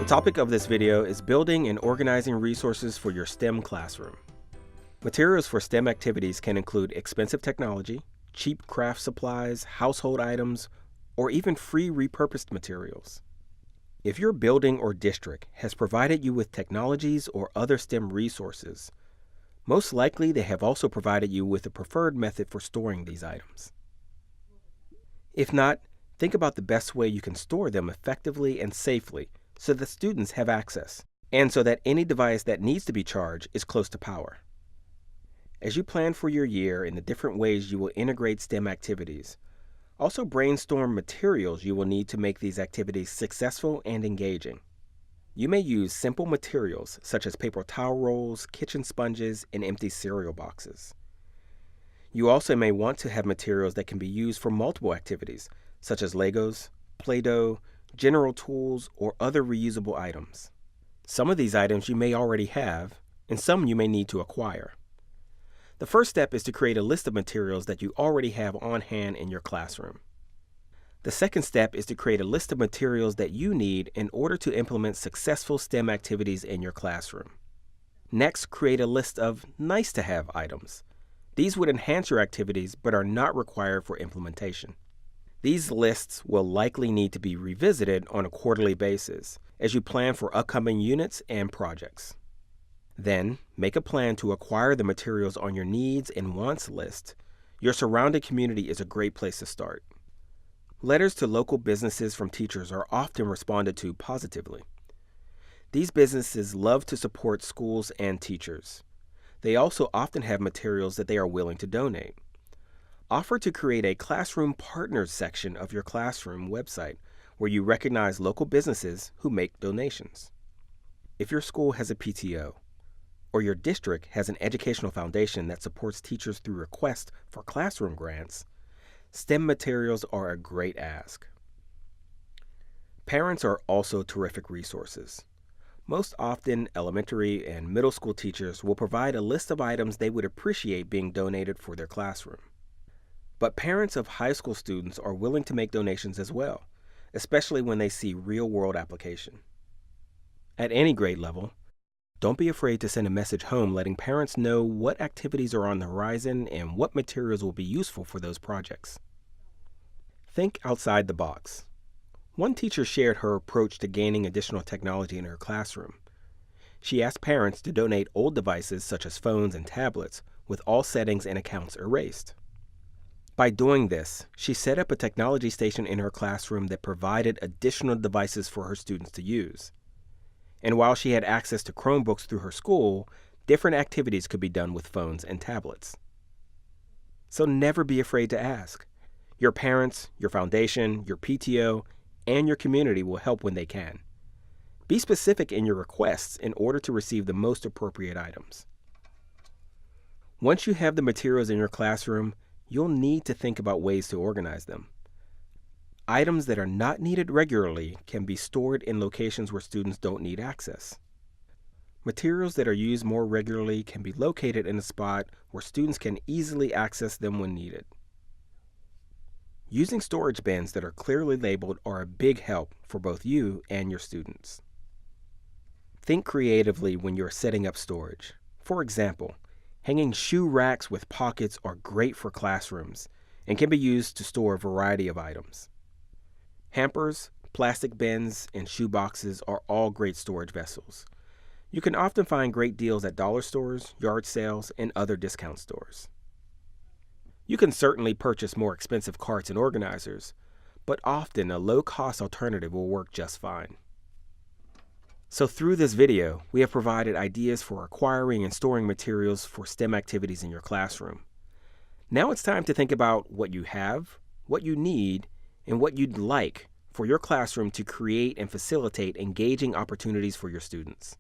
topic of this video is building and organizing resources for your STEM classroom. Materials for STEM activities can include expensive technology, cheap craft supplies, household items, or even free repurposed materials. If your building or district has provided you with technologies or other STEM resources, most likely they have also provided you with a preferred method for storing these items. If not, think about the best way you can store them effectively and safely so that students have access, and so that any device that needs to be charged is close to power. As you plan for your year and the different ways you will integrate STEM activities, also brainstorm materials you will need to make these activities successful and engaging. You may use simple materials such as paper towel rolls, kitchen sponges, and empty cereal boxes. You also may want to have materials that can be used for multiple activities, such as Legos, Play-Doh, general tools, or other reusable items. Some of these items you may already have, and some you may need to acquire. The first step is to create a list of materials that you already have on hand in your classroom. The second step is to create a list of materials that you need in order to implement successful STEM activities in your classroom. Next, create a list of nice-to-have items. These would enhance your activities but are not required for implementation. These lists will likely need to be revisited on a quarterly basis as you plan for upcoming units and projects. Then, make a plan to acquire the materials on your needs and wants list. Your surrounding community is a great place to start. Letters to local businesses from teachers are often responded to positively. These businesses love to support schools and teachers. They also often have materials that they are willing to donate. Offer to create a Classroom Partners section of your classroom website where you recognize local businesses who make donations. If your school has a PTO, or your district has an educational foundation that supports teachers through requests for classroom grants, STEM materials are a great ask. Parents are also terrific resources. Most often, elementary and middle school teachers will provide a list of items they would appreciate being donated for their classroom. But parents of high school students are willing to make donations as well, especially when they see real-world application. At any grade level, don't be afraid to send a message home letting parents know what activities are on the horizon and what materials will be useful for those projects. Think outside the box. One teacher shared her approach to gaining additional technology in her classroom. She asked parents to donate old devices such as phones and tablets with all settings and accounts erased. By doing this, she set up a technology station in her classroom that provided additional devices for her students to use. And while she had access to Chromebooks through her school, different activities could be done with phones and tablets. So never be afraid to ask. Your parents, your foundation, your PTO, and your community will help when they can. Be specific in your requests in order to receive the most appropriate items. Once you have the materials in your classroom, you'll need to think about ways to organize them. Items that are not needed regularly can be stored in locations where students don't need access. Materials that are used more regularly can be located in a spot where students can easily access them when needed. Using storage bins that are clearly labeled are a big help for both you and your students. Think creatively when you're setting up storage. For example, hanging shoe racks with pockets are great for classrooms and can be used to store a variety of items. Hampers, plastic bins, and shoe boxes are all great storage vessels. You can often find great deals at dollar stores, yard sales, and other discount stores. You can certainly purchase more expensive carts and organizers, but often a low-cost alternative will work just fine. So through this video, we have provided ideas for acquiring and storing materials for STEM activities in your classroom. Now it's time to think about what you have, what you need, and what you'd like for your classroom to create and facilitate engaging opportunities for your students.